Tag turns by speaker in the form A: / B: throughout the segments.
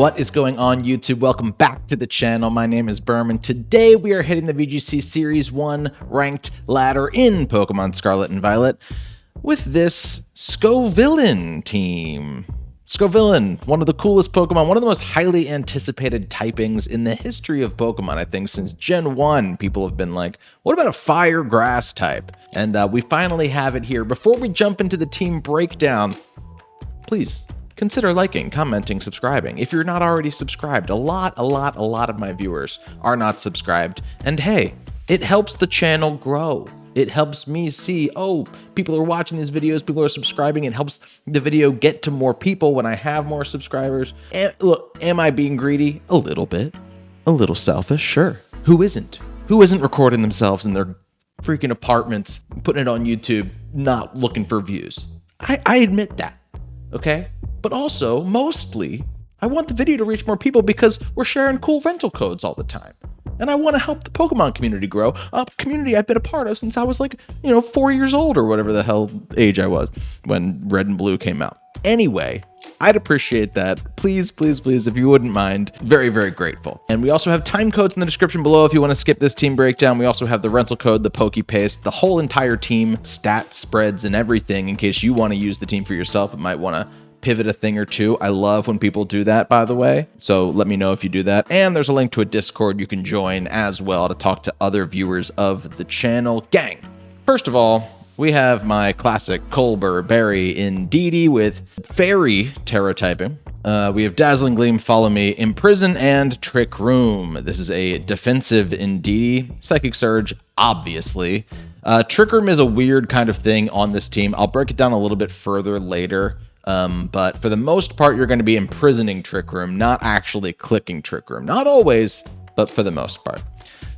A: What is going on, YouTube? Welcome back to the channel. My name is Berman. Today we are hitting the VGC Series 1 ranked ladder in Pokemon Scarlet and Violet with this Scovillain team. Scovillain, one of the coolest Pokemon, one of the most highly anticipated typings in the history of Pokemon. I think since Gen 1, people have been like, what about a fire grass type? And we finally have it here. Before we jump into the team breakdown, please consider liking, commenting, subscribing. If you're not already subscribed, a lot of my viewers are not subscribed. And hey, it helps the channel grow. It helps me see, oh, people are watching these videos, people are subscribing. It helps the video get to more people when I have more subscribers. And look, am I being greedy? A little bit. A little selfish, sure. Who isn't? Who isn't recording themselves in their freaking apartments, putting it on YouTube, not looking for views? I admit that, okay? But also, mostly, I want the video to reach more people because we're sharing cool rental codes all the time. And I want to help the Pokemon community grow, a community I've been a part of since I was like, 4 years old or whatever the hell age I was when Red and Blue came out. Anyway, I'd appreciate that. Please, if you wouldn't mind. Very, very grateful. And we also have time codes in the description below if you want to skip this team breakdown. We also have the rental code, the PokePaste, the whole entire team, stat spreads and everything in case you want to use the team for yourself. It might want to pivot a thing or two. I love when people do that, by the way. So let me know if you do that. And there's a link to a Discord you can join as well to talk to other viewers of the channel. Gang, first of all, we have my classic Colbur Berry Indeedee with Fairy Terra typing. We have Dazzling Gleam, Follow Me, Imprison, and Trick Room. This is a defensive Indeedee. Psychic Surge, obviously. Trick Room is a weird kind of thing on this team. I'll break it down a little bit further later. But for the most part, you're going to be imprisoning Trick Room, not actually clicking Trick Room. Not always, but for the most part.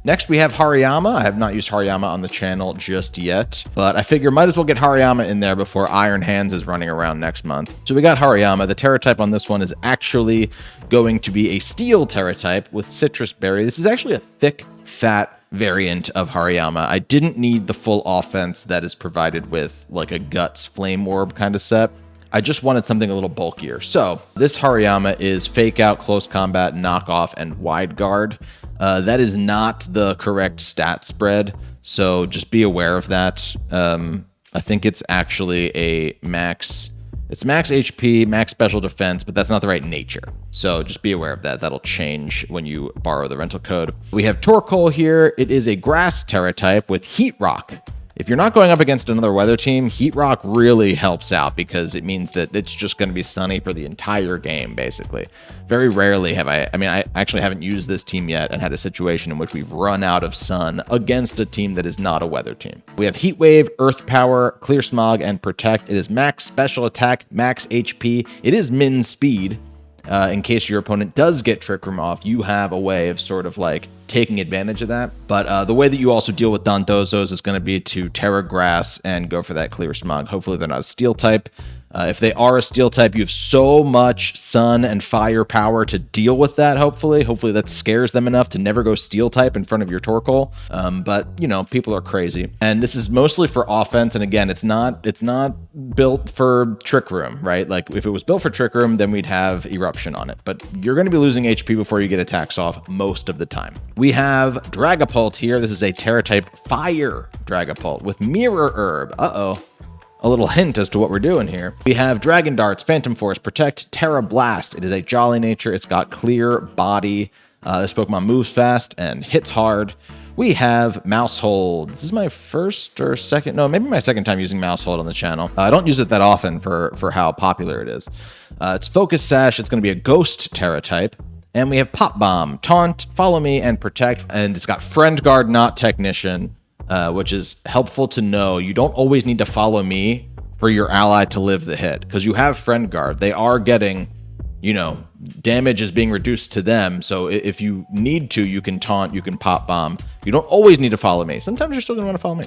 A: Next, we have Hariyama. I have not used Hariyama on the channel just yet, but I figure might as well get Hariyama in there before Iron Hands is running around next month. So we got Hariyama. The Terra type on this one is actually going to be a Steel Terra type with Citrus Berry. This is actually a thick, fat variant of Hariyama. I didn't need the full offense that is provided with like a Guts Flame Orb kind of set. I just wanted something a little bulkier. So this Hariyama is Fake Out, Close Combat, Knockoff, and Wide Guard. That is not the correct stat spread, so just be aware of that. I think it's actually a max... It's max HP, max special defense, but that's not the right nature. So just be aware of that. That'll change when you borrow the rental code. We have Torkoal here. It is a Grass Terra type with Heat Rock. If you're not going up against another weather team, Heat Rock really helps out because it means that it's just going to be sunny for the entire game, basically. Very rarely have I actually haven't used this team yet and had a situation in which we've run out of sun against a team that is not a weather team. We have Heat Wave, Earth Power, Clear Smog, and Protect. It is max special attack, max HP. It is min speed. In case your opponent does get Trick Room off, you have a way of sort of like taking advantage of that. But the way that you also deal with Donthozos is going to be to Terra Grass and go for that Clear Smog. Hopefully they're not a Steel type. If they are a Steel type, you have so much sun and fire power to deal with that, hopefully. Hopefully that scares them enough to never go Steel type in front of your Torkoal. But, people are crazy. And this is mostly for offense. And again, it's not built for Trick Room, right? Like, if it was built for Trick Room, then we'd have Eruption on it. But you're going to be losing HP before you get attacks off most of the time. We have Dragapult here. This is a Terra type Fire Dragapult with Mirror Herb. Uh-oh. A little hint as to what we're doing here. We have Dragon Darts, Phantom Force, Protect, Terra Blast. It is a Jolly nature. It's got clear body. This Pokemon moves fast and hits hard. We have Mousehold. This is my first or second, no, maybe my second time using Mousehold on the channel. I don't use it that often for how popular it is. It's Focus Sash. It's going to be a Ghost Terra type. And we have Pop Bomb, Taunt, Follow Me, and Protect. And it's got Friend Guard, not Technician. Which is helpful to know. You don't always need to follow me for your ally to live the hit, because you have Friend Guard. They are getting, damage is being reduced to them. So if you need to, you can taunt, you can pop bomb. You don't always need to follow me. Sometimes you're still going to want to follow me.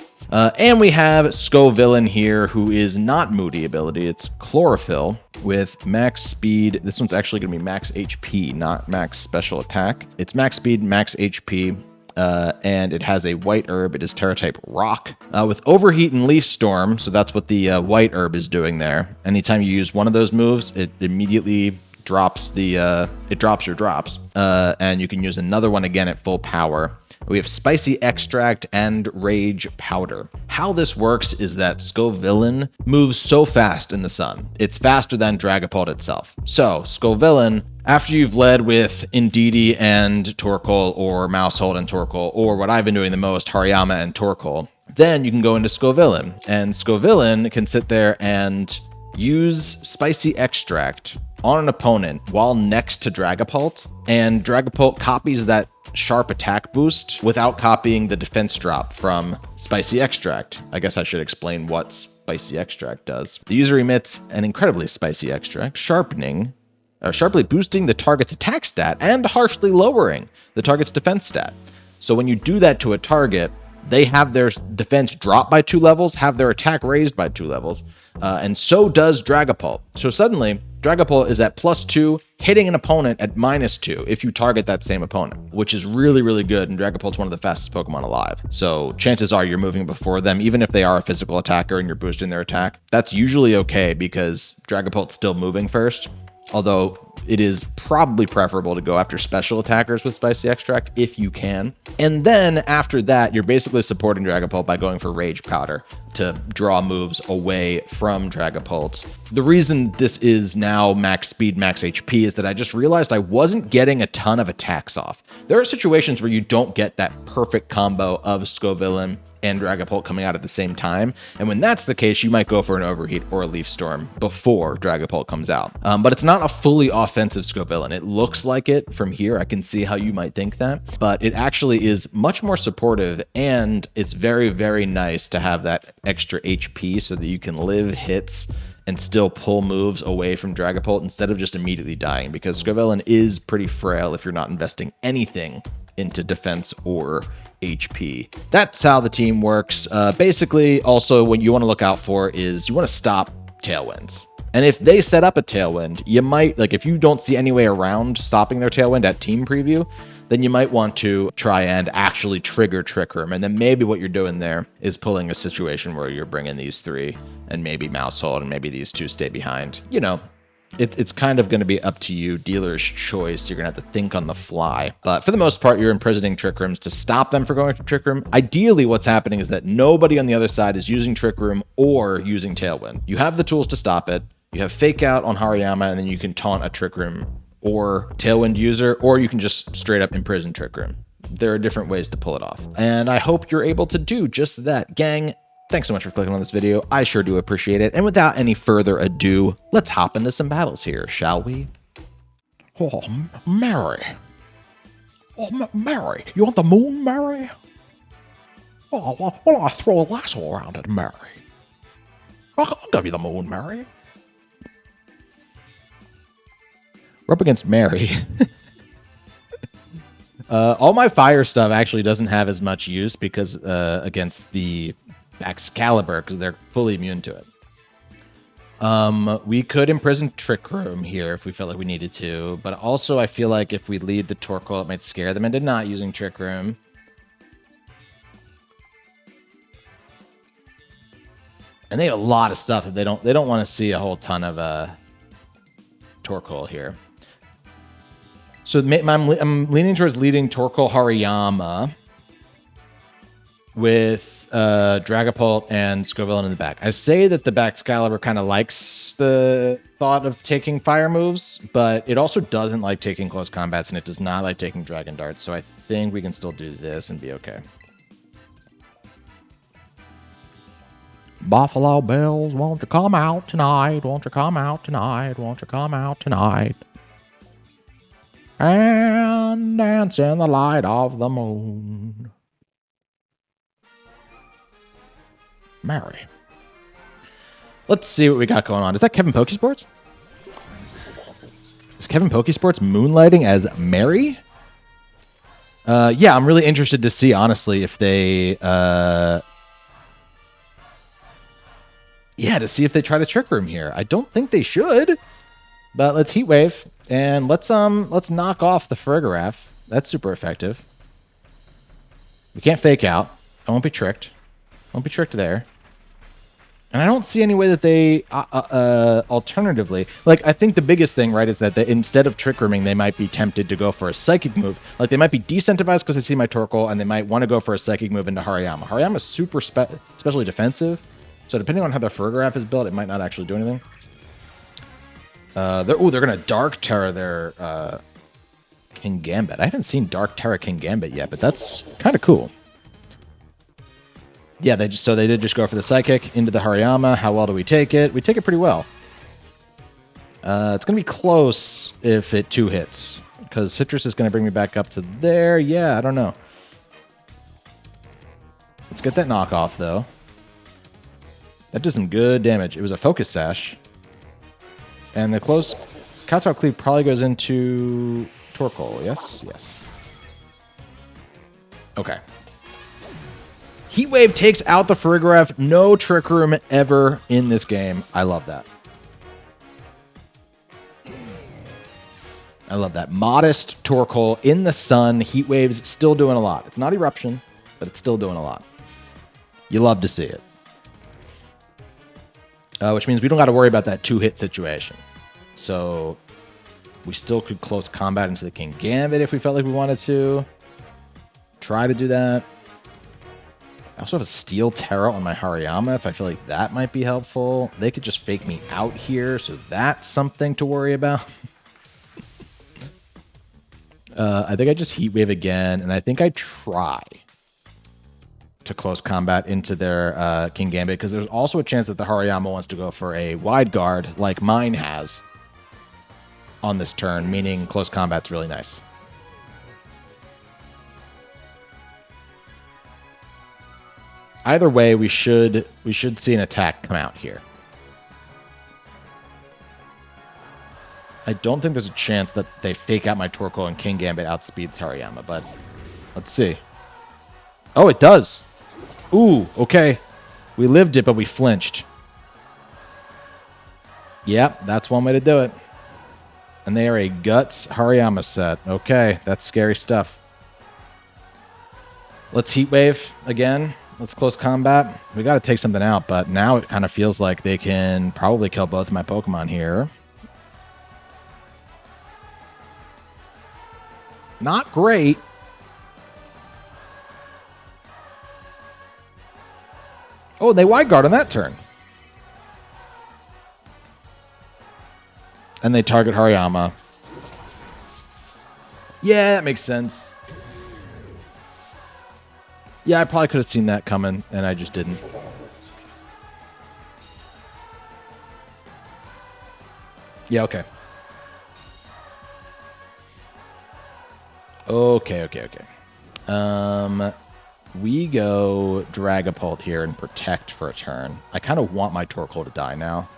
A: And we have Scovillain here, who is not Moody ability. It's Chlorophyll with max speed. This one's actually going to be max HP, not max special attack. It's max speed, max HP. And it has a white herb. It is Terra type Rock with Overheat and Leaf Storm. So that's what the white herb is doing there. Anytime you use one of those moves, it immediately drops the it drops your drops, and you can use another one again at full power. We have Spicy Extract and Rage Powder. How this works is that Scovillain moves so fast in the sun. It's faster than Dragapult itself. So, Scovillain, after you've led with Indeedee and Torkoal, or Maushold and Torkoal, or what I've been doing the most, Hariyama and Torkoal, then you can go into Scovillain. And Scovillain can sit there and use Spicy Extract on an opponent while next to Dragapult, and Dragapult copies that sharp attack boost without copying the defense drop from Spicy Extract. I guess I should explain what Spicy Extract does. The user emits an incredibly spicy extract, sharply boosting the target's attack stat and harshly lowering the target's defense stat. So when you do that to a target, they have their defense drop by 2 levels, have their attack raised by 2 levels, and so does Dragapult. So suddenly, Dragapult is at +2, hitting an opponent at -2 if you target that same opponent, which is really, really good, and Dragapult's one of the fastest Pokemon alive. So chances are you're moving before them, even if they are a physical attacker and you're boosting their attack. That's usually okay because Dragapult's still moving first, although it is probably preferable to go after special attackers with Spicy Extract if you can. And then after that, you're basically supporting Dragapult by going for Rage Powder to draw moves away from Dragapult. The reason this is now max speed, max HP is that I just realized I wasn't getting a ton of attacks off. There are situations where you don't get that perfect combo of Scovillain and Dragapult coming out at the same time. And when that's the case, you might go for an Overheat or a Leaf Storm before Dragapult comes out. But it's not a fully offensive Scovillain. It looks like it from here. I can see how you might think that, but it actually is much more supportive, and it's very, very nice to have that extra HP so that you can live hits and still pull moves away from Dragapult instead of just immediately dying, because Scovillain is pretty frail if you're not investing anything into defense or HP. That's how the team works. Basically, also, what you want to look out for is you want to stop Tailwinds. And if they set up a Tailwind, you might, like if you don't see any way around stopping their Tailwind at team preview, then you might want to try and actually trigger Trick Room. And then maybe what you're doing there is pulling a situation where you're bringing these 3 and maybe Maushold and maybe these 2 stay behind. You know, it's kind of going to be up to you, dealer's choice. You're going to have to think on the fly. But for the most part, you're imprisoning Trick Rooms to stop them from going to Trick Room. Ideally, what's happening is that nobody on the other side is using Trick Room or using Tailwind. You have the tools to stop it. You have Fake Out on Hariyama, and then you can taunt a Trick Room or Tailwind user, or you can just straight up imprison Trick Room. There are different ways to pull it off. And I hope you're able to do just that. Gang, thanks so much for clicking on this video. I sure do appreciate it. And without any further ado, let's hop into some battles here, shall we? Oh, Mary. Oh, Mary. You want the moon, Mary? Oh, well, I'll throw a lasso around it, Mary. I'll give you the moon, Mary. We're up against Mary. All my fire stuff actually doesn't have as much use because against the Excalibur, because they're fully immune to it. We could imprison Trick Room here if we felt like we needed to, but also I feel like if we lead the Torkoal, it might scare them into not using Trick Room. And they have a lot of stuff that they don't want to see a whole ton of Torkoal here. So I'm leaning towards leading Torkoal Hariyama with Dragapult and Scovillain in the back. I say that the Excalibur kind of likes the thought of taking fire moves, but it also doesn't like taking close combats, and it does not like taking Dragon Darts, so I think we can still do this and be okay. Buffalo Bills, won't you come out tonight? Won't you come out tonight? Won't you come out tonight? And dance in the light of the moon. Mary. Let's see what we got going on. Is that Kevin Pokesports? Is Kevin Pokesports moonlighting as Mary? Yeah, I'm really interested to see, honestly, if they... Yeah, to see if they try to Trick Room here. I don't think they should, but let's Heat Wave and let's knock off the Farigiraf. That's super effective. We can't Fake Out. I won't be tricked. Won't be tricked there. And I don't see any way that they, alternatively, like, I think the biggest thing, right, is that instead of Trick Rooming, they might be tempted to go for a Psychic move. Like, they might be decentivized because they see my Torkoal, and they might want to go for a Psychic move into Hariyama. Hariyama's super especially defensive, so depending on how their Fergraph is built, it might not actually do anything. They're going to Dark Terra their Kingambit. I haven't seen Dark Terra Kingambit yet, but that's kind of cool. Yeah, they did just go for the Psychic into the Hariyama. How well do we take it? We take it pretty well. It's going to be close if it 2 hits, because Citrus is going to bring me back up to there. Yeah, I don't know. Let's get that knockoff, though. That did some good damage. It was a Focus Sash. And the close Katsura Cleave probably goes into Torkoal. Yes? Yes. Okay. Heat Wave takes out the Farigiraf. No Trick Room ever in this game. I love that. I love that. Modest Torkoal in the sun. Heat Wave's still doing a lot. It's not Eruption, but it's still doing a lot. You love to see it. Which means we don't got to worry about that 2-hit situation. So we still could close combat into the Kingambit if we felt like we wanted to. Try to do that. I also have a Steel Terra on my Hariyama if I feel like that might be helpful. They could just fake me out here, so that's something to worry about. I think I just Heat Wave again, and I think I try to close combat into their Kingambit, because there's also a chance that the Hariyama wants to go for a wide guard like mine has on this turn, meaning close combat's really nice. Either way, we should see an attack come out here. I don't think there's a chance that they fake out my Torkoal and Kingambit outspeeds Hariyama, but let's see. Oh, it does. Ooh, okay. We lived it, but we flinched. Yep, that's one way to do it. And they are a Guts Hariyama set. Okay, that's scary stuff. Let's Heat Wave again. Let's close combat. We got to take something out, but now it kind of feels like they can probably kill both of my Pokemon here. Not great. Oh, they Wide Guard on that turn. And they target Hariyama. Yeah, that makes sense. Yeah, I probably could have seen that coming, and I just didn't. Yeah, okay. Okay. We go Dragapult here and Protect for a turn. I kind of want my Torkoal to die now,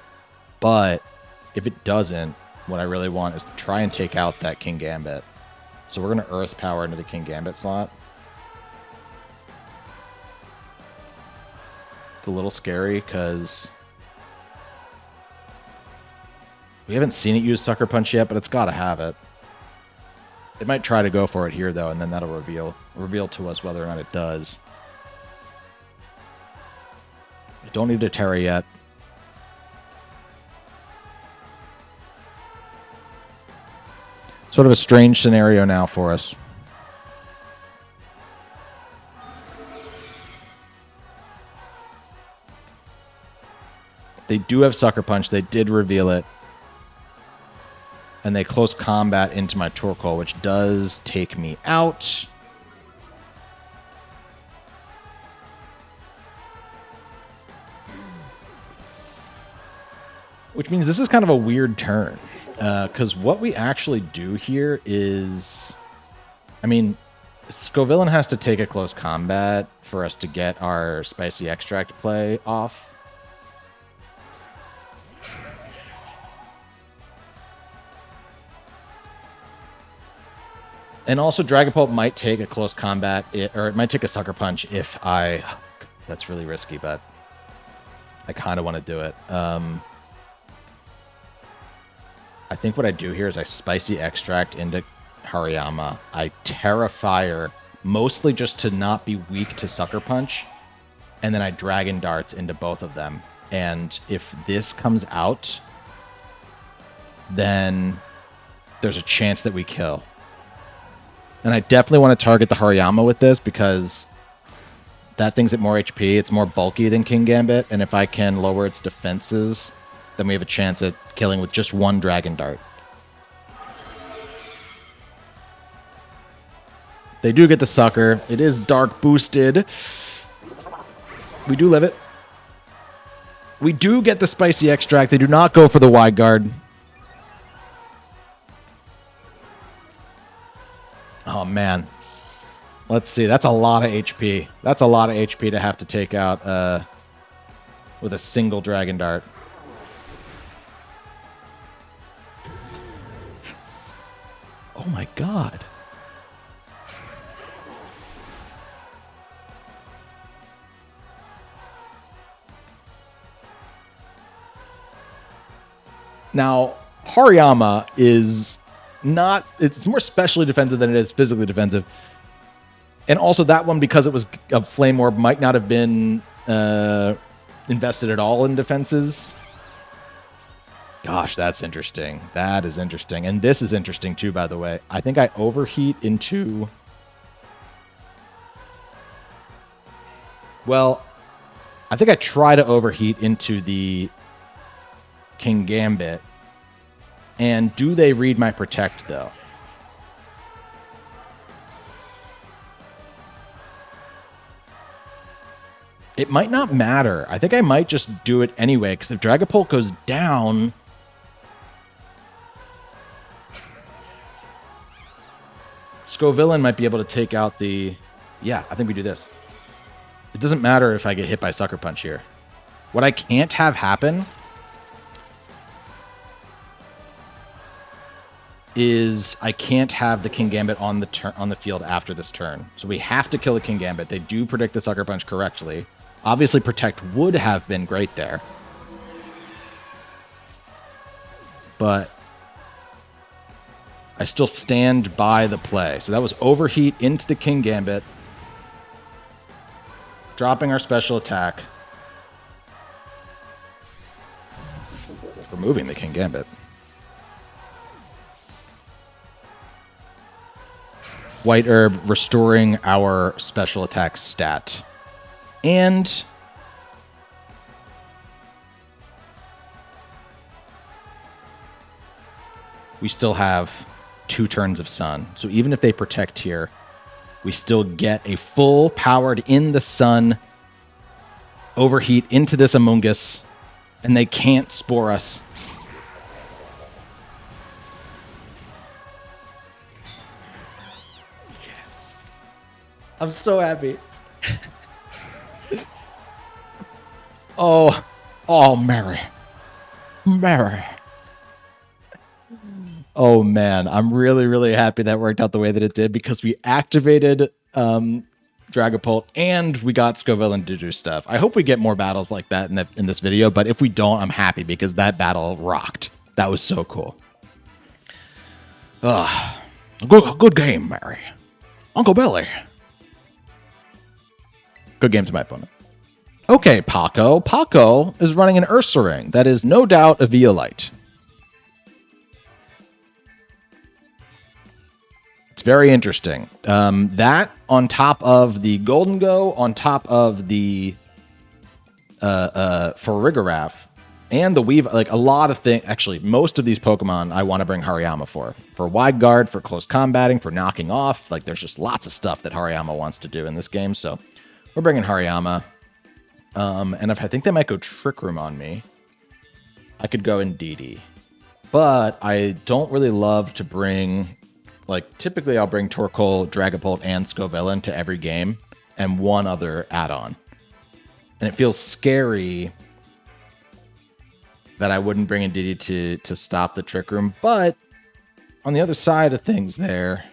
A: but if it doesn't, what I really want is to try and take out that Kingambit. So we're going to Earth Power into the Kingambit slot. It's a little scary because we haven't seen it use Sucker Punch yet, but it's got to have it. It might try to go for it here, though, and then that'll reveal to us whether or not it does. I don't need to Terra yet. Sort of a strange scenario now for us. They do have Sucker Punch. They did reveal it. And they close combat into my Torkoal, which does take me out. Which means this is kind of a weird turn. Because what we actually do here is... I mean, Scovillain has to take a close combat for us to get our Spicy Extract play off. And also, Dragapult might take a close combat, or it might take a Sucker Punch if I... That's really risky, but I kind of want to do it. I think what I do here is I Spicy Extract into Hariyama. I Terra Fire, mostly just to not be weak to Sucker Punch. And then I Dragon Darts into both of them. And if this comes out, then there's a chance that we kill. And I definitely want to target the Hariyama with this because that thing's at more HP. It's more bulky than Kingambit. And if I can lower its defenses, then we have a chance at killing with just one Dragon Dart. They do get the Sucker. It is Dark boosted. We do live it. We do get the Spicy Extract. They do not go for the Wide Guard. Oh, man. Let's see. That's a lot of HP. That's a lot of HP to have to take out with a single Dragon Dart. Oh, my God. Now, Hariyama is not... It's more specially defensive than it is physically defensive. And also that one, because it was a Flame Orb, might not have been invested at all in defenses. Gosh, that's interesting. That is interesting. And this is interesting too, by the way. I think I overheat into... Well, I think I try to overheat into the Kingambit. And do they read my Protect, though? It might not matter. I think I might just do it anyway, because if Dragapult goes down... Scovillain might be able to take out the... Yeah, I think we do this. It doesn't matter if I get hit by Sucker Punch here. What I can't have happen is I can't have the Kingambit on the field after this turn. So we have to kill the Kingambit. They do predict the Sucker Punch correctly. Obviously, Protect would have been great there. But I still stand by the play. So that was Overheat into the Kingambit. Dropping our special attack. Removing the Kingambit. White Herb restoring our special attack stat. And we still have 2 turns of Sun. So even if they protect here, we still get a full powered in the Sun overheat into this Amoonguss, and they can't spore us. I'm so happy. Oh, Mary. Mary. Oh, man. I'm really, really happy that worked out the way that it did because we activated Dragapult and we got Scovillain to do stuff. I hope we get more battles like that in this video, but if we don't, I'm happy because that battle rocked. That was so cool. Good game, Mary. Uncle Billy. Good game to my opponent. Okay, Paco. Paco is running an Ursaring. That is no doubt a Violite. It's very interesting. That on top of the Golden Go, on top of the Farigiraf, and the Weave, like a lot of things. Actually, most of these Pokemon I want to bring Hariyama for. For Wide Guard, for close combating, for knocking off. Like there's just lots of stuff that Hariyama wants to do in this game, so we're bringing Hariyama. And if I think they might go Trick Room on me, I could go Indeedee. But I don't really love to bring... Like, typically I'll bring Torkoal, Dragapult, and Scovillain to every game, and one other add-on. And it feels scary that I wouldn't bring Indeedee to stop the Trick Room, but on the other side of things there...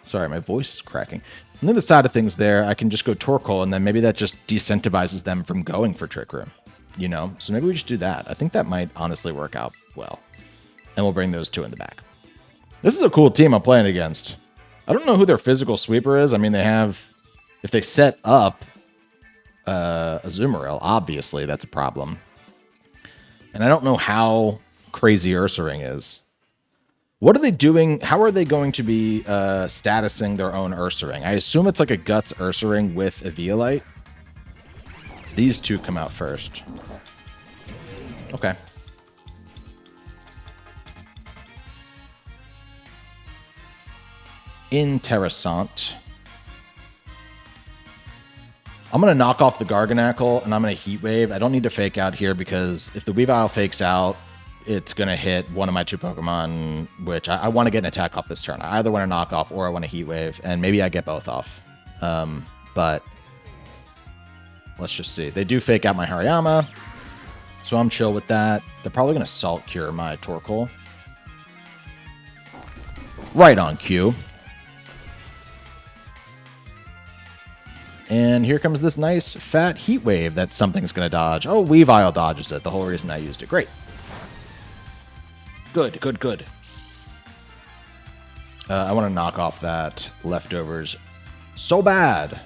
A: Sorry, my voice is cracking. On the other side of things there, I can just go Torkoal, and then maybe that just decentivizes them from going for Trick Room. You know? So maybe we just do that. I think that might honestly work out well. And we'll bring those 2 in the back. This is a cool team I'm playing against. I don't know who their physical sweeper is. I mean, they have... If they set up Azumarill, obviously that's a problem. And I don't know how crazy Ursaring is. What are they doing? How are they going to be statusing their own Ursaring? I assume it's like a Guts Ursaring with a Violite. These two come out first. Okay. Interessant. I'm going to knock off the Garganackle, and I'm going to Heat Wave. I don't need to fake out here, because if the Weavile fakes out, it's going to hit one of my two Pokemon, which I want to get an attack off this turn. I either want to knock off or I want to Heat Wave, and maybe I get both off. But let's just see. They do fake out my Hariyama, so I'm chill with that. They're probably going to Salt Cure my Torkoal. Right on cue. And here comes this nice fat Heat Wave that something's going to dodge. Oh, Weavile dodges it. The whole reason I used it. Great. Good, good, good. I want to knock off that Leftovers so bad.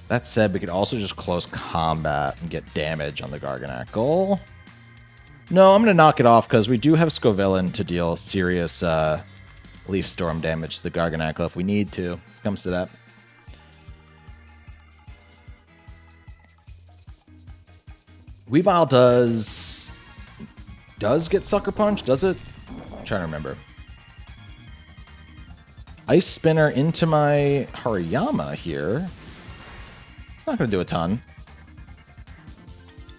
A: That said, we could also just close combat and get damage on the Garganackle. No, I'm going to knock it off because we do have Scovillain to deal serious Leaf Storm damage to the Garganackle if we need to. Comes to that. Weavile does get Sucker Punch, does it? I'm trying to remember. Ice Spinner into my Hariyama here. It's not going to do a ton.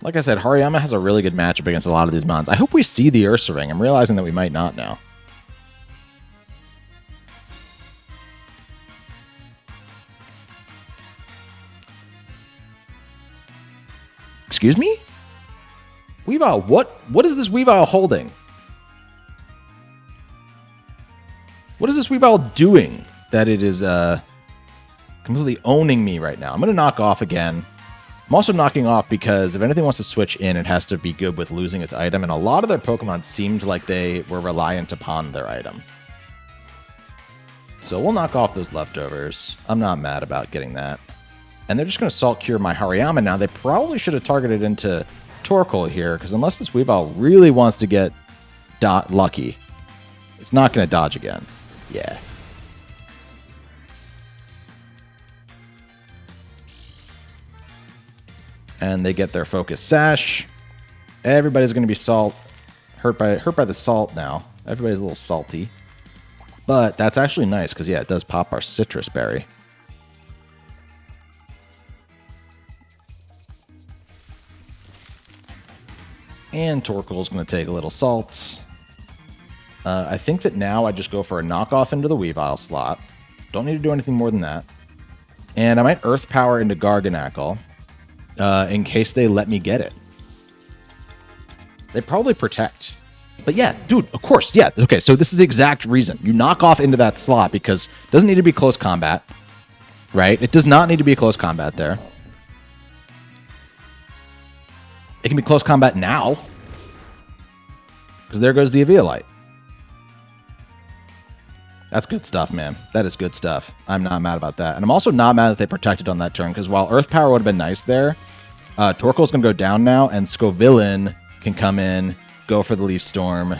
A: Like I said, Hariyama has a really good matchup against a lot of these mons. I hope we see the Ursaring. I'm realizing that we might not now. Excuse me? Weavile, what is this Weavile holding? What is this Weavile doing that it is completely owning me right now? I'm going to knock off again. I'm also knocking off because if anything wants to switch in, it has to be good with losing its item, and a lot of their Pokemon seemed like they were reliant upon their item. So we'll knock off those Leftovers. I'm not mad about getting that. And they're just going to Salt Cure my Hariyama now. They probably should have targeted into Torkoal here, because unless this Weavile really wants to get lucky, it's not going to dodge again. Yeah. And they get their Focus Sash. Everybody's going to be hurt by the salt now. Everybody's a little salty. But that's actually nice, because, yeah, it does pop our Citrus Berry. And Torkoal's going to take a little salt. I think that now I just go for a knockoff into the Weavile slot. Don't need to do anything more than that. And I might Earth Power into Garganackle in case they let me get it. They probably protect. But yeah, dude, of course, yeah. Okay, so this is the exact reason. You knock off into that slot because it doesn't need to be close combat, right? It does not need to be close combat there. It can be close combat now. Because there goes the Eviolite. That's good stuff, man. That is good stuff. I'm not mad about that. And I'm also not mad that they protected on that turn, because while Earth Power would have been nice there, Torkoal's going to go down now, and Scovillain can come in, go for the Leaf Storm.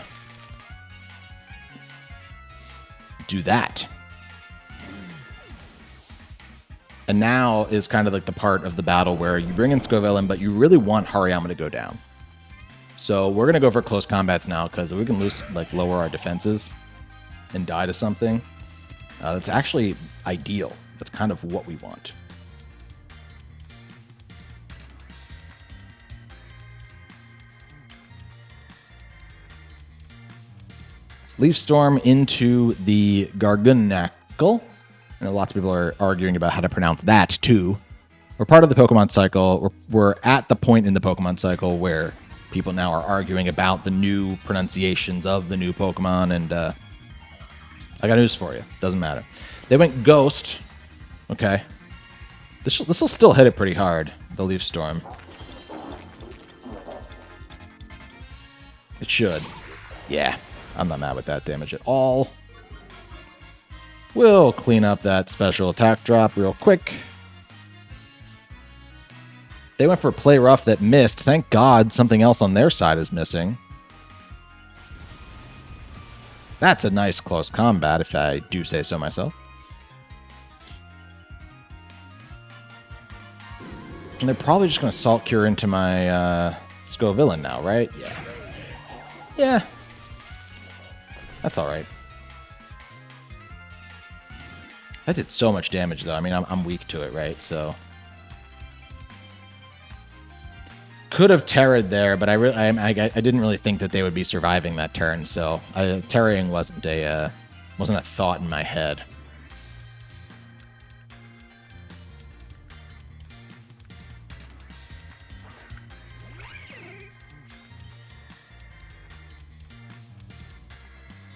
A: Do that. And now is kind of like the part of the battle where you bring in Scovillain, but you really want Hariyama to go down. So we're going to go for close combats now, because we can lower our defenses and die to something. That's actually ideal. That's kind of what we want. Leaf Storm into the Garganackle. I know lots of people are arguing about how to pronounce that, too. We're part of the Pokemon cycle. We're at the point in the Pokemon cycle where people now are arguing about the new pronunciations of the new Pokemon, and I got news for you. Doesn't matter. They went Ghost. Okay. This will still hit it pretty hard, the Leaf Storm. It should. Yeah, I'm not mad with that damage at all. We'll clean up that special attack drop real quick. They went for play rough that missed. Thank God something else on their side is missing. That's a nice close combat, if I do say so myself. And they're probably just going to Salt Cure into my Scovillain now, right? Yeah. Yeah. That's all right. That did so much damage, though. I mean, I'm weak to it, right? So could have terrored there, but I didn't really think that they would be surviving that turn. So terroring wasn't a thought in my head.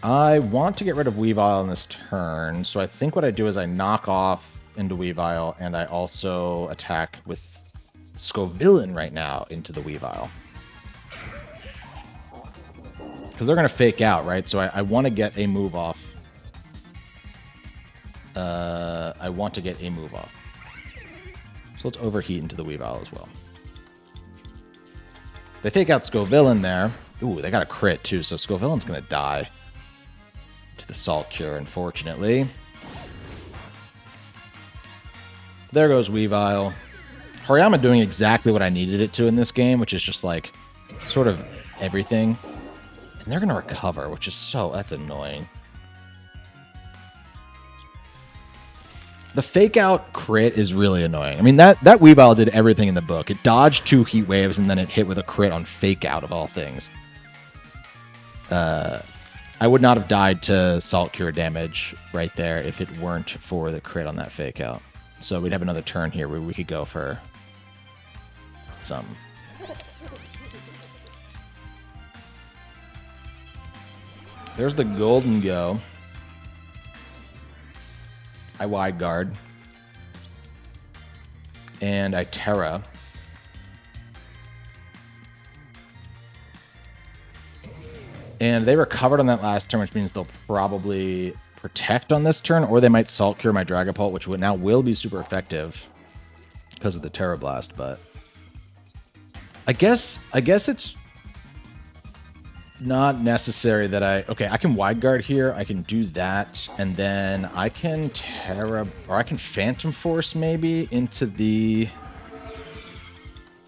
A: I want to get rid of Weavile on this turn, so I think what I do is I knock off into Weavile, and I also attack with Scovillain right now into the Weavile. Because they're going to fake out, right? So I want to get a move off. I want to get a move off. So let's overheat into the Weavile as well. They fake out Scovillain there. Ooh, they got a crit too, so Scovillain's going to die to the Salt Cure, unfortunately. There goes Weavile. Hariyama doing exactly what I needed it to in this game, which is just like sort of everything. And they're going to recover, which is that's annoying. The fake out crit is really annoying. I mean, that Weavile did everything in the book. It dodged 2 heat waves and then it hit with a crit on fake out of all things. I would not have died to Salt Cure damage right there if it weren't for the crit on that fake out. So we'd have another turn here where we could go for some. There's the Golden Go. I wide guard. And I Terra. And they recovered on that last turn, which means they'll probably protect on this turn, or they might Salt Cure my Dragapult, which now will be super effective because of the Terra Blast, but I guess it's not necessary that I can wide guard here, I can do that, and then I can Terra, or I can Phantom Force maybe into the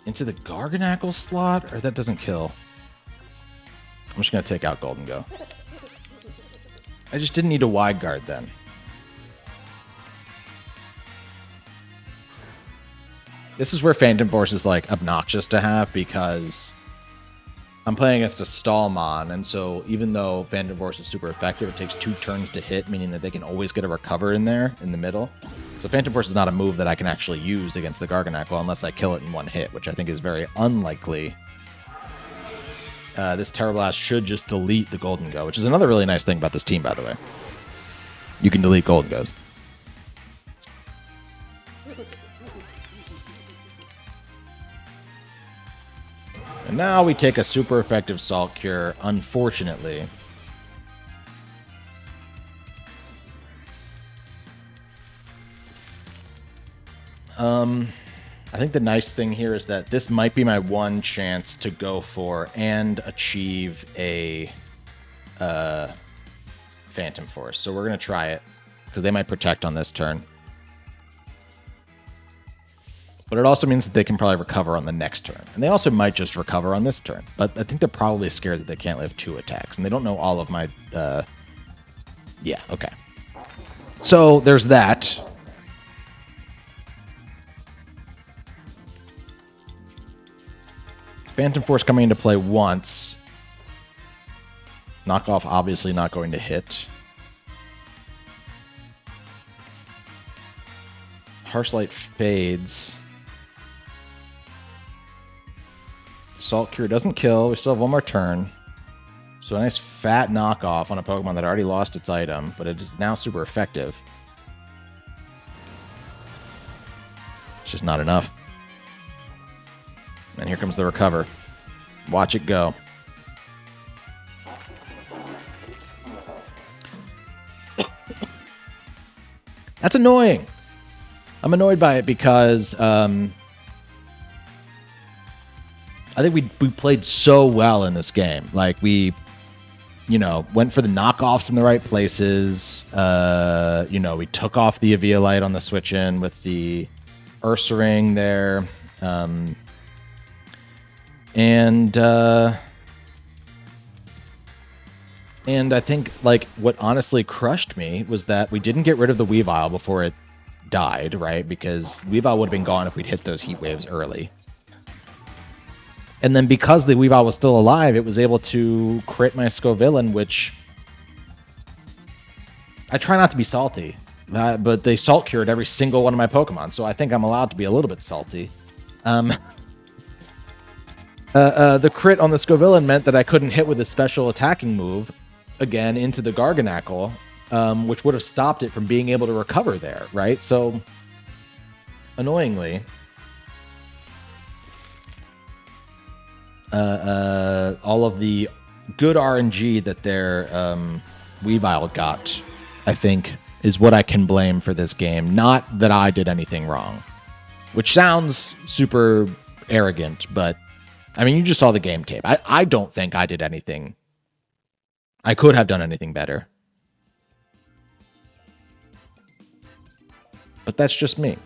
A: Garganackle slot, or that doesn't kill. I'm just going to take out Golden Go. I just didn't need a wide guard then. This is where Phantom Force is like obnoxious to have because I'm playing against a Stallmon, and so even though Phantom Force is super effective, it takes 2 turns to hit, meaning that they can always get a recover in there in the middle. So Phantom Force is not a move that I can actually use against the Garganackle unless I kill it in 1 hit, which I think is very unlikely. This Terra Blast should just delete the Golden Go, which is another really nice thing about this team, by the way. You can delete Golden Goes. And now we take a super effective Salt Cure, unfortunately. I think the nice thing here is that this might be my one chance to go for and achieve a Phantom Force. So we're going to try it because they might protect on this turn. But it also means that they can probably recover on the next turn. And they also might just recover on this turn. But I think they're probably scared that they can't live 2 attacks. And they don't know all of my... Yeah, okay. So there's that. Phantom Force coming into play once. Knockoff obviously not going to hit. Harsh Light fades. Salt Cure doesn't kill. We still have 1 more turn. So a nice fat knockoff on a Pokemon that already lost its item, but it is now super effective. It's just not enough. And here comes the recover. Watch it go. That's annoying. I'm annoyed by it because I think we played so well in this game. Like, we, you know, went for the knockoffs in the right places. You know, we took off the Eviolite on the switch in with the Ursaring there. And I think, like, what honestly crushed me was that we didn't get rid of the Weavile before it died, right? Because Weavile would have been gone if we'd hit those heat waves early. And then because the Weavile was still alive, it was able to crit my Scovillain, which I try not to be salty, but they salt cured every single one of my Pokemon, so I think I'm allowed to be a little bit salty. The crit on the Scovillain meant that I couldn't hit with a special attacking move again into the Garganackle, which would have stopped it from being able to recover there, right? So, annoyingly, all of the good RNG that their Weavile got, I think, is what I can blame for this game. Not that I did anything wrong, which sounds super arrogant, but I mean, you just saw the game tape. I don't think I did anything. I could have done anything better. But that's just me.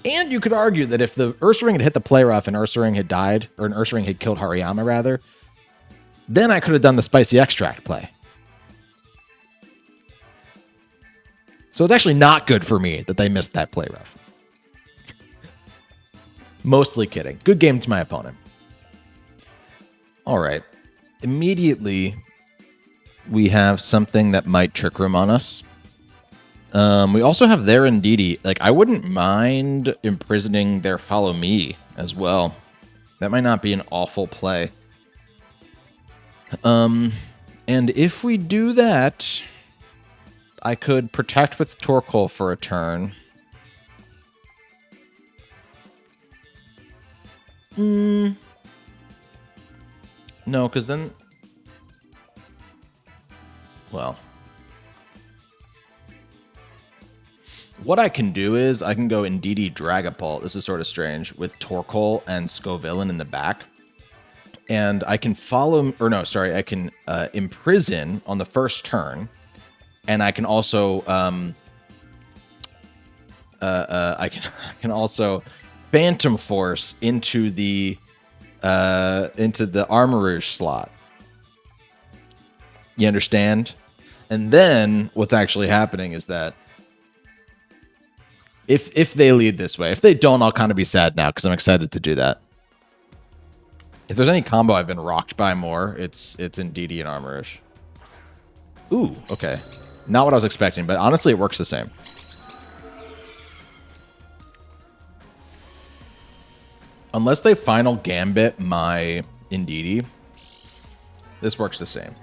A: And you could argue that if the Ursaring had hit the play rough and Ursaring had died, or an Ursaring had killed Hariyama, rather, then I could have done the Spicy Extract play. So it's actually not good for me that they missed that play rough. Mostly kidding. Good game to my opponent. All right. Immediately, we have something that might Trick Room on us. We also have their Indeedee. Like, I wouldn't mind imprisoning their Follow Me as well. That might not be an awful play. And if we do that, I could Protect with Torkoal for a turn. No, because then... Well... What I can do is I can go Indeedee Dragapult. This is sort of strange, with Torkoal and Scovillain in the back. And I can follow... Or no, sorry. I can Imprison on the first turn. And I can also... I can also Phantom Force into the Armarouge slot. You understand? And then what's actually happening is that if they lead this way, if they don't, I'll kind of be sad now because I'm excited to do that. If there's any combo I've been rocked by more, it's Indeedee and Armarouge. Ooh, okay. Not what I was expecting, but honestly, it works the same. Unless they final Gambit my Indeedee, this works the same.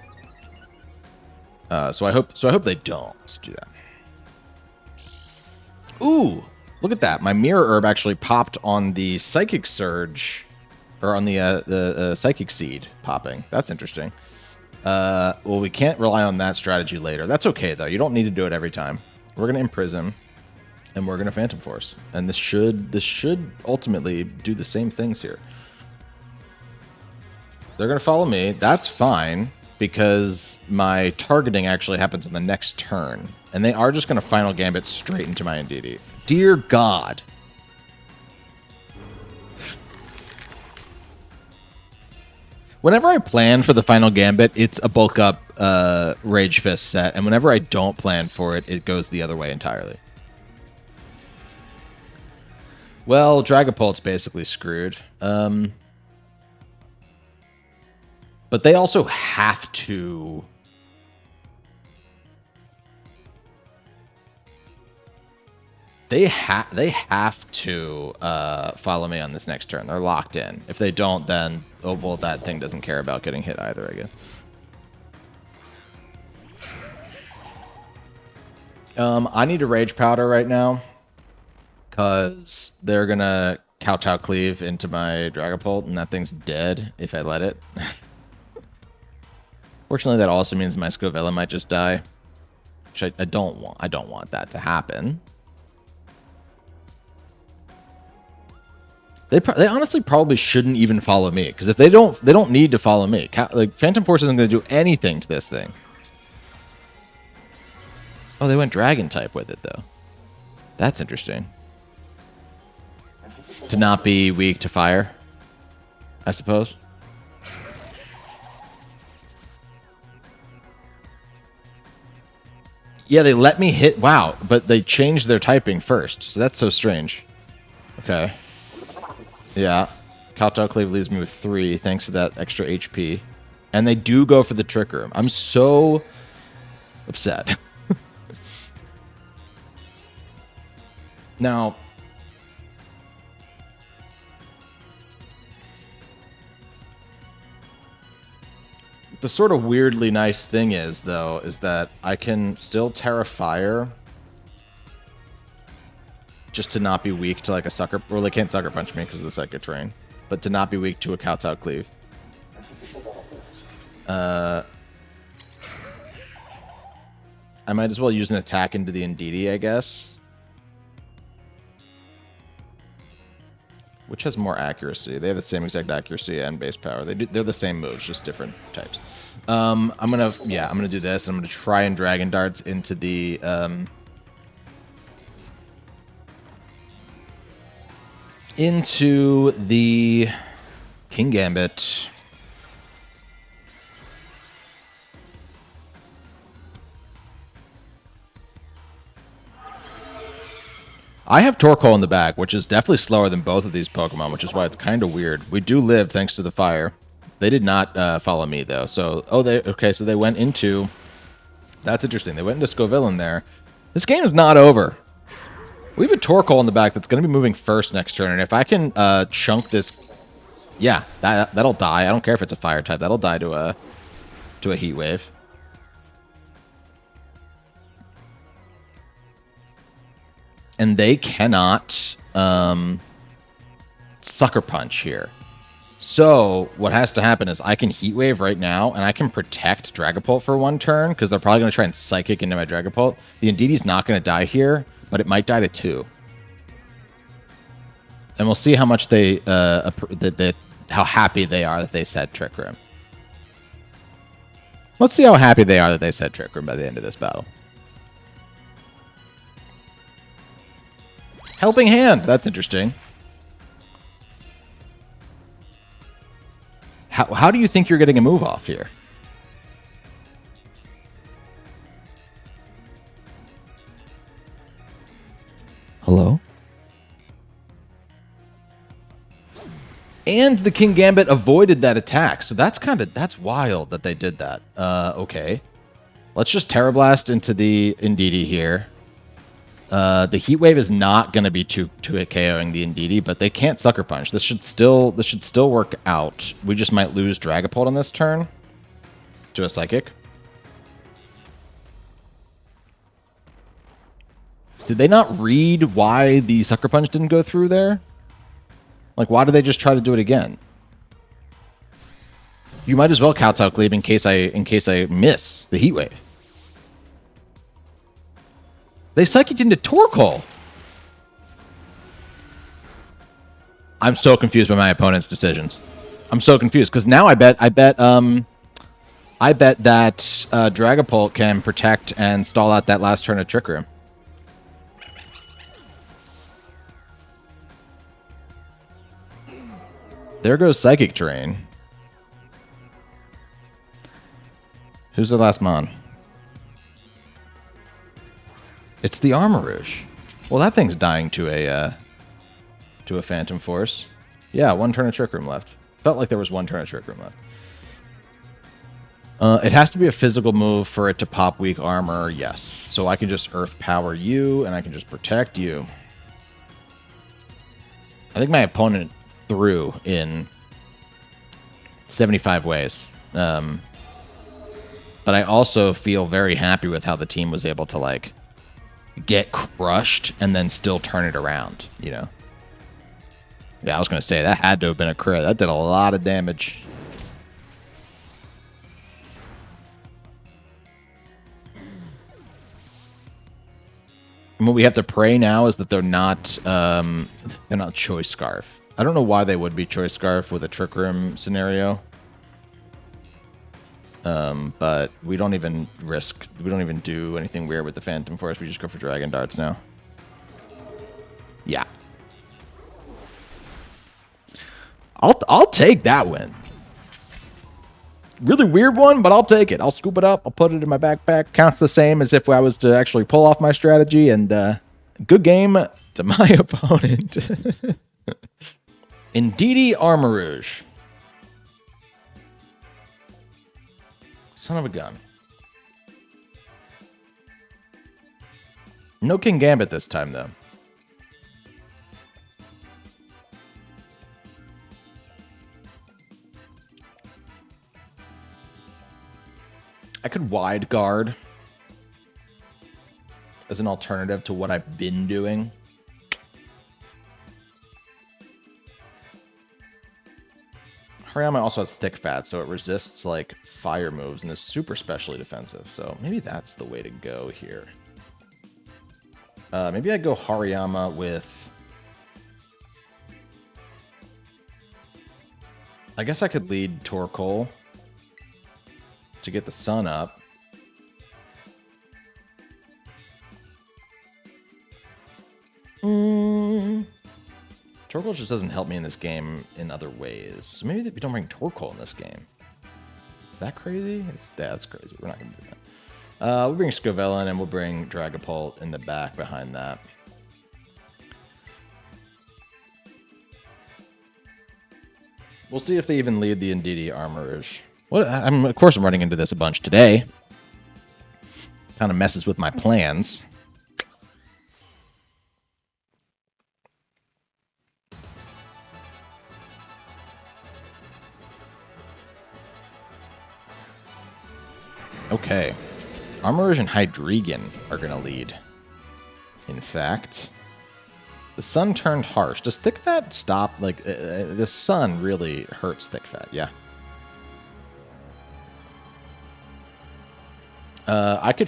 A: So I hope they don't do that. Ooh, look at that! My Mirror Herb actually popped on the Psychic Surge, or on the Psychic Seed popping. That's interesting. Well, we can't rely on that strategy later. That's okay though. You don't need to do it every time. We're gonna Imprison, and we're gonna Phantom Force, and this should ultimately do the same things here. They're gonna follow me. That's fine because my targeting actually happens on the next turn, and they are just gonna Final Gambit straight into my Indeedee. Dear God. Whenever I plan for the Final Gambit, it's a bulk up Rage Fist set, and whenever I don't plan for it, it goes the other way entirely. Well, Dragapult's basically screwed. But they also have to... They have to follow me on this next turn. They're locked in. If they don't, then... Oh, well, that thing doesn't care about getting hit either, I guess. I need to Rage Powder right now. Because they're going to Kowtow Cleave into my Dragapult, and that thing's dead if I let it. Fortunately, that also means my Scovillain might just die. Which I don't want. I don't want that to happen. They honestly probably shouldn't even follow me, because if they don't need to follow me. Like Phantom Force isn't going to do anything to this thing. Oh, they went Dragon type with it though. That's interesting. To not be weak to fire, I suppose. Yeah, they let me hit. Wow, but they changed their typing first, so that's so strange. Okay. Yeah. Kowtow Cleave leaves me with 3. Thanks for that extra HP. And they do go for the Trick Room. I'm so upset. Now, the sort of weirdly nice thing is, though, is that I can still Terra Fire just to not be weak to like a Sucker... Well, they can't Sucker Punch me because of the Psychic Terrain. But to not be weak to a Kowtow Cleave. I might as well use an attack into the Indeedee, I guess. Which has more accuracy? They have the same exact accuracy and base power. They're the same moves, just different types. I'm gonna do this. I'm gonna try and Dragon Darts into the Kingambit. I have Torkoal in the back, which is definitely slower than both of these Pokemon, which is why it's kind of weird. We do live thanks to the fire. They did not follow me, though. So, so they went into... That's interesting. They went into Scovillain there. This game is not over. We have a Torkoal in the back that's going to be moving first next turn, and if I can chunk this... Yeah, that'll die. I don't care if it's a fire type. That'll die to a Heat Wave. And they cannot Sucker Punch here. So what has to happen is I can Heat Wave right now, and I can protect Dragapult for 1 turn, because they're probably going to try and Psychic into my Dragapult. The Indeedee's not going to die here, but it might die to 2. And we'll see how much they, how happy they are that they said Trick Room. Let's see how happy they are that they said Trick Room by the end of this battle. Helping Hand. That's interesting. How do you think you're getting a move off here? Hello? And the Kingambit avoided that attack. So that's wild that they did that. Okay. Let's just Terra Blast into the Indeedee here. The Heat Wave is not going to be 2-hit KOing the Indeedee, but they can't Sucker Punch. This should still work out. We just might lose Dragapult on this turn to a Psychic. Did they not read why the Sucker Punch didn't go through there? Like, why did they just try to do it again? You might as well Kowtow Cleave in case I miss the Heat Wave. They Psychic into Torkoal. I'm so confused by my opponent's decisions. I'm so confused because now I bet that Dragapult can protect and stall out that last turn of Trick Room. There goes Psychic Terrain. Who's the last mon? It's the Armarouge. Well, that thing's dying to a Phantom Force. Yeah, 1 turn of Trick Room left. Felt like there was 1 turn of Trick Room left. It has to be a physical move for it to pop weak armor. Yes. So I can just Earth Power you, and I can just protect you. I think my opponent threw in 75 ways. But I also feel very happy with how the team was able to, like, get crushed and then still turn it around, you know? Yeah, I was going to say, that had to have been a crit. That did a lot of damage. And what we have to pray now is that they're not Choice Scarf. I don't know why they would be Choice Scarf with a Trick Room scenario. But we don't even do anything weird with the Phantom Force. We just go for Dragon Darts now. Yeah. I'll take that win. Really weird one, but I'll take it. I'll scoop it up. I'll put it in my backpack. Counts the same as if I was to actually pull off my strategy. And good game to my opponent. Indeedee Armarouge. Son of a gun. No Kingambit this time, though. I could wide guard as an alternative to what I've been doing. Hariyama also has thick fat, so it resists like fire moves and is super specially defensive. So maybe that's the way to go here. Maybe I'd go Hariyama with... I guess I could lead Torkoal to get the sun up. Torkoal just doesn't help me in this game in other ways. So maybe we don't bring Torkoal in this game. Is that crazy? That's crazy. We're not going to do that. We'll bring Scovillain and we'll bring Dragapult in the back behind that. We'll see if they even lead the Indeedee Armarouge. Of course I'm running into this a bunch today. Kind of messes with my plans. Okay. Armarouge and Hydreigon are going to lead. In fact, the sun turned harsh. Does Thick Fat stop? Like, the sun really hurts Thick Fat, yeah. I could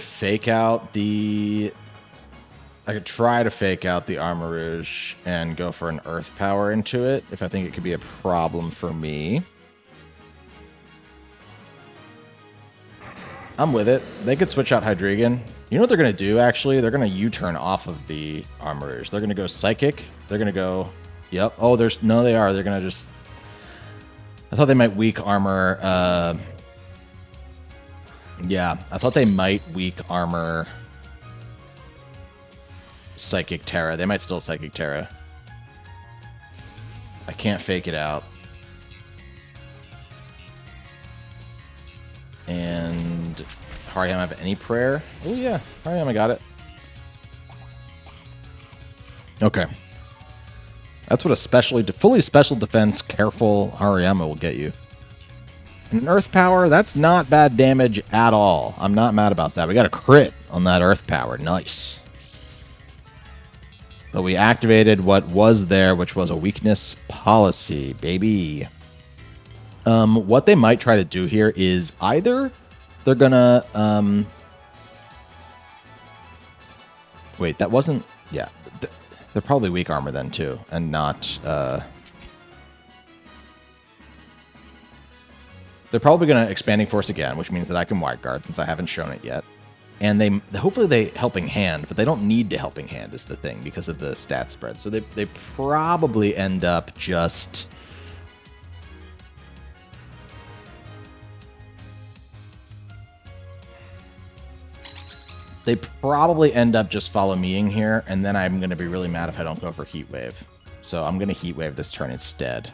A: try to fake out the Armarouge and go for an Earth Power into it if I think it could be a problem for me. I'm with it. They could switch out Hydreigon. You know what they're going to do, actually? They're going to U-turn off of the Armarouge. They're going to go Psychic. They're going to go... Yep. Oh, no, they are. They're going to just... I thought they might weak armor... Yeah, I thought they might weak armor Psychic Terra. They might still Psychic Terra. I can't fake it out. And Hariyama have any prayer? Oh yeah, Hariyama got it. Okay. That's what a fully special defense, careful Hariyama will get you. And an Earth Power, that's not bad damage at all. I'm not mad about that. We got a crit on that Earth Power. Nice. But we activated what was there, which was a weakness policy, baby. What they might try to do here is either they're gonna... Wait, that wasn't... Yeah, they're probably weak armor then, too, and not... They're probably going to Expanding Force again, which means that I can Wide Guard since I haven't shown it yet. And hopefully they Helping Hand, but they don't need to Helping Hand is the thing because of the stat spread. So they probably end up just... They probably end up just follow meing here, and then I'm going to be really mad if I don't go for Heat Wave. So I'm going to Heat Wave this turn instead.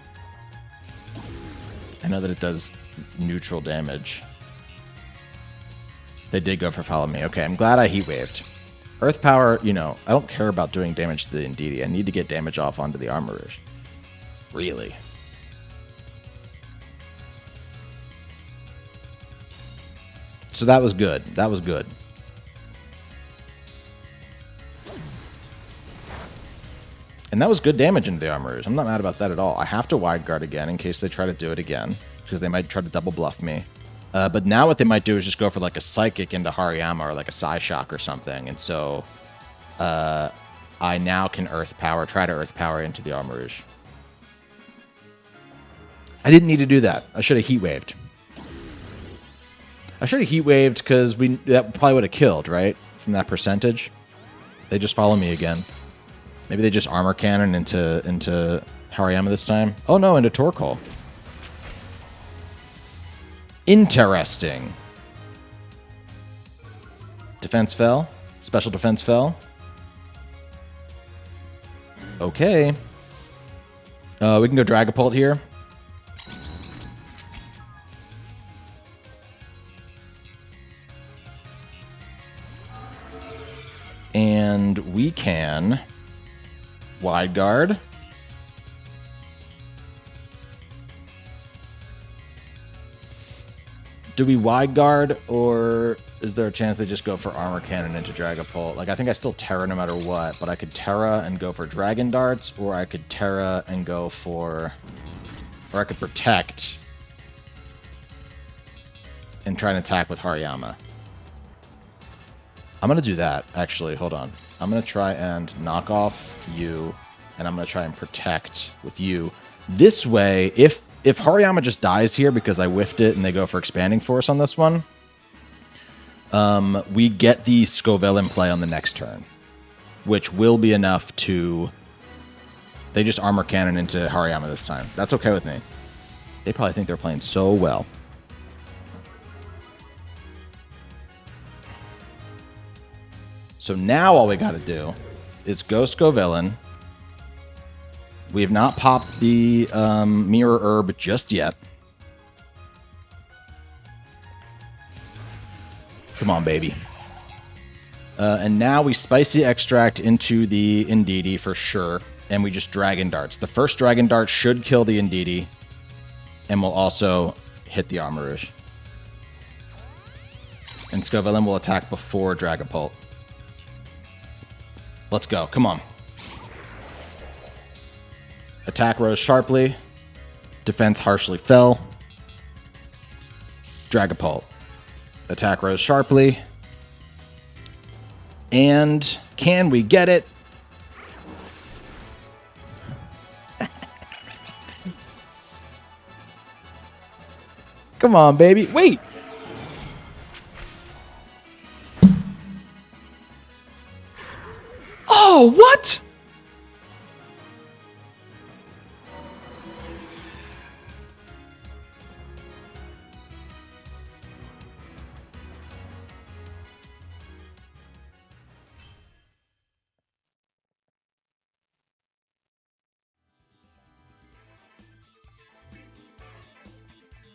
A: I know that it does neutral damage. They did go for Follow Me. Okay, I'm glad I Heat Waved. Earth Power, you know, I don't care about doing damage to the Indeedee. I need to get damage off onto the Armarouge. Really. So that was good. That was good. And that was good damage into the Armarouge. I'm not mad about that at all. I have to Wide Guard again in case they try to do it again, because they might try to double bluff me. But now what they might do is just go for like a Psychic into Hariyama or like a Psyshock or something. And so I now can Earth Power, try to Earth Power into the Armarouge. I didn't need to do that. I should have heat waved. I should have heat waved because that probably would have killed, right? From that percentage. They just follow me again. Maybe they just armor cannon into Hariyama this time. Oh no, into Torkoal. Interesting. Defense fell. Special defense fell. Okay. We can go Dragapult here. And we can Wide Guard. Do we Wide Guard, or is there a chance they just go for Armor Cannon into Dragapult? Like, I think I still Terra no matter what, but I could Terra and go for Dragon Darts, or I could Terra and go for... Or I could Protect and try and attack with Hariyama. I'm going to do that, actually. Hold on. I'm going to try and knock off you, and I'm going to try and Protect with you. This way, if Hariyama just dies here because I whiffed it and they go for Expanding Force on this one, we get the Scovillain play on the next turn, which will be enough to... They just Armor Cannon into Hariyama this time. That's okay with me. They probably think they're playing so well. So now all we got to do is go Scovillain. We have not popped the Mirror Herb just yet. Come on, baby. And now we Spicy Extract into the Indeedee for sure, and we just Dragon Darts. The first Dragon Dart should kill the Indeedee, and will also hit the Armarouge. And Scovillain will attack before Dragapult. Let's go. Come on. Attack rose sharply. Defense harshly fell. Dragapult. Attack rose sharply. And can we get it? Come on, baby. Wait. Oh, what?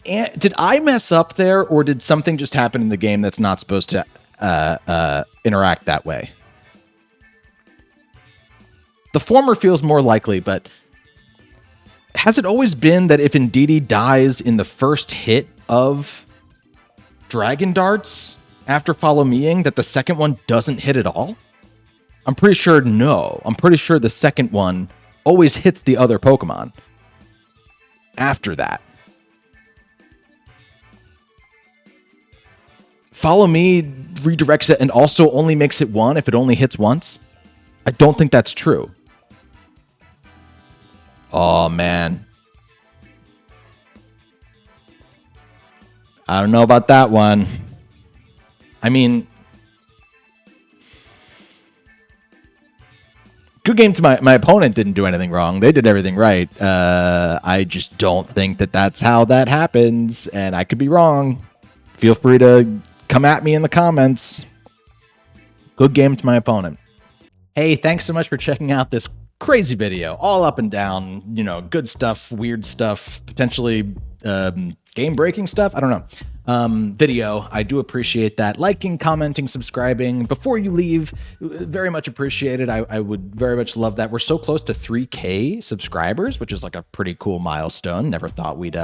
A: And did I mess up there, or did something just happen in the game that's not supposed to interact that way? The former feels more likely, but has it always been that if Indeedee dies in the first hit of Dragon Darts after Follow Meing, that the second one doesn't hit at all? I'm pretty sure no. I'm pretty sure the second one always hits the other Pokemon after that. Follow Me redirects it and also only makes it one if it only hits once? I don't think that's true. Oh, man. I don't know about that one. I mean, good game to my opponent didn't do anything wrong. They did everything right. I just don't think that that's how that happens, and I could be wrong. Feel free to come at me in the comments. Good game to my opponent. Hey, thanks so much for checking out this crazy video, all up and down, you know, good stuff, weird stuff, potentially game-breaking stuff, I don't know, video. I do appreciate that. Liking, commenting, subscribing. Before you leave, very much appreciated. I would very much love that. We're so close to 3K subscribers, which is like a pretty cool milestone. Never thought we'd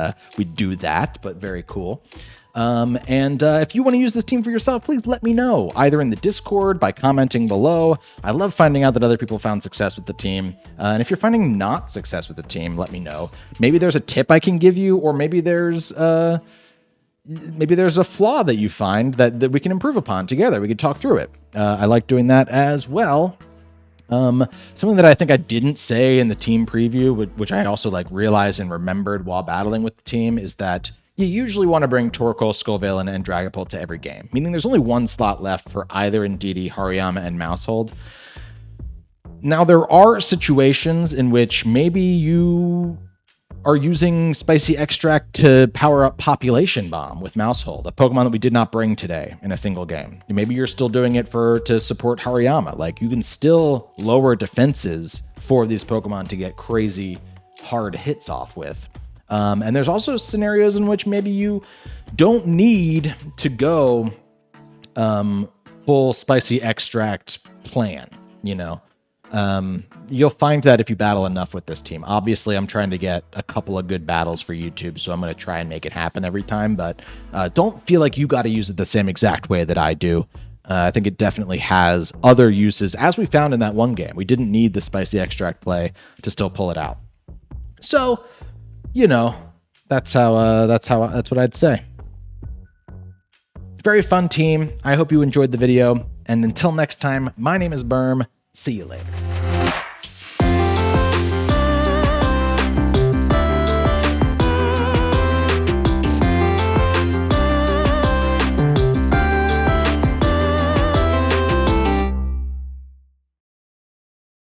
A: do that, but very cool. And if you want to use this team for yourself, please let me know, either in the Discord, by commenting below. I love finding out that other people found success with the team. And if you're finding not success with the team, let me know. Maybe there's a tip I can give you, or maybe there's a flaw that you find that we can improve upon together. We could talk through it. I like doing that as well. Something that I think I didn't say in the team preview, which I also like realized and remembered while battling with the team, is that you usually want to bring Torkoal, Scovillain, and Dragapult to every game, meaning there's only one slot left for either Indeedee, Hariyama, and Maushold. Now, there are situations in which maybe you are using Spicy Extract to power up Population Bomb with Maushold, a Pokemon that we did not bring today in a single game. Maybe you're still doing it to support Hariyama. Like, you can still lower defenses for these Pokemon to get crazy hard hits off with. And there's also scenarios in which maybe you don't need to go full Spicy Extract plan, you know? You'll find that if you battle enough with this team. Obviously, I'm trying to get a couple of good battles for YouTube, so I'm going to try and make it happen every time, but don't feel like you got to use it the same exact way that I do. I think it definitely has other uses, as we found in that one game. We didn't need the Spicy Extract play to still pull it out. So, you know, that's what I'd say. Very fun team. I hope you enjoyed the video, and until next time, my name is Berm. See you later.